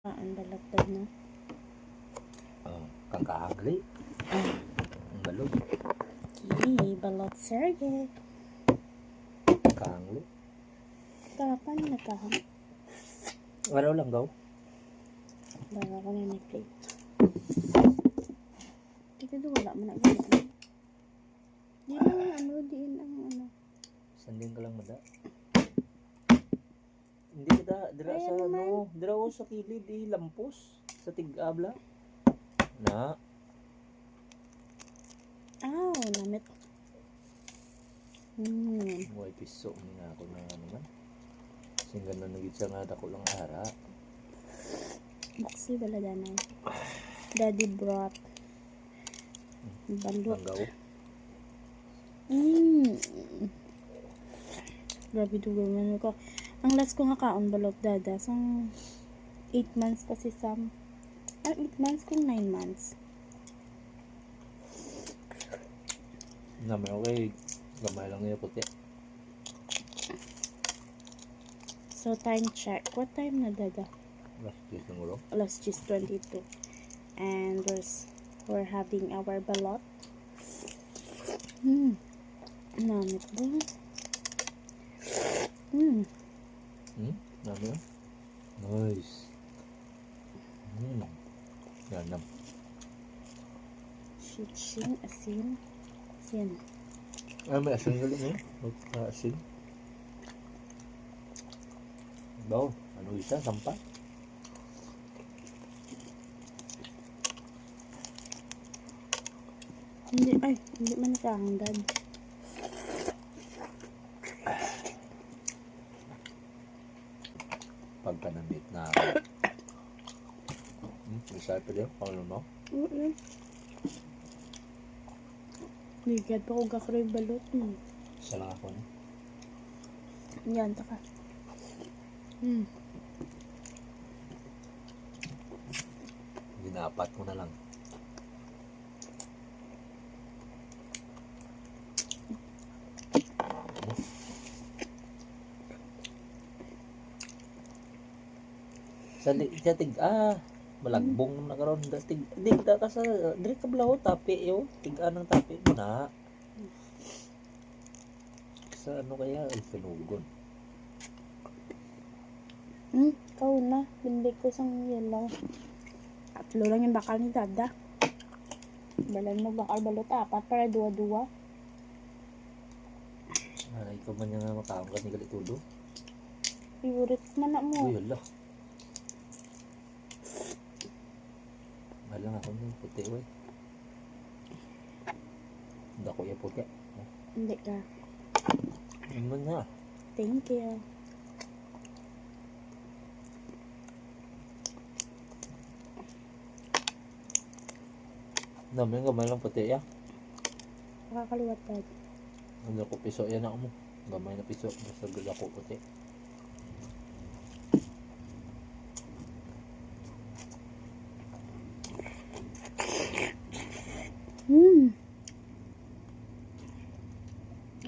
Ang balagtad na. Kang kaagli. Ang balog. Okay, balot serge. Kaangli. Kapan na kahang. Araw lang daw. Baga ko na may plate. Ito doon wala mo na ganito. Di lang diin ang ano. Sanding ka lang mada. Hindi ka dira sa dira ko sa kilid lampos sa tig-abla. Na. Namit. May piso ni nga ako na naman. Singgan na nagit sa nga dako lang ara. Buksi bala danay. Daddy brought balot. Langgaw. Grabe dugo man ko. Ang last ko nga kaon balot dada. Sang 8 months kasi 8 months kung 9 months. Namin okay. Gamay lang niya puti. So time check. What time na dada? Last cheese ng ulo. Last cheese 22. And we're having our balot. Namit ba? Namin. Nice. Ganam. Chiching, asin. Asin. May asin galing eh. Asin. Daw, ano isa? Sampa? Hindi man kahangdad. Pagka nandit na isa pa din, paano mo? Ligad pa ko kakroy balot mo. Isa lang ako na. Yan, taka. Ginapat mo na lang. Sa malagbong na karon tigda ka sa dire ka blaw tapi yo tiga nang tapi mo na sa ano kaya finugon Ikaw na bindi ko sang yellow. Tatlo lang yung bakal ni dada. Balan mo bakal balot 4 para 2-2. ikaw man nga makaon ka ni galitudo Favorite man na mo. uy ala lang ako ng puti oy. Dako ya puti. Hindi ka. Ano na? Thank you. Namin gamay lang puti ya. Nakakaliwat dad. Ano ko piso yan ako mo. Gamay na piso basta dako puti.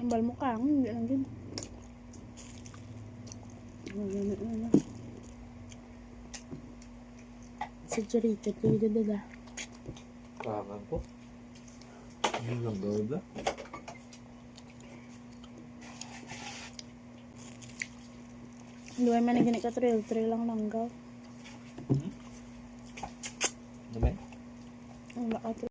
Ambal mo ka, hindi lang din. Exaggerated ko yun dada. Kangan ko. Ano lang gawin ba? Hindi man na gini ka trail lang langgaw. Ano ba? Ang baka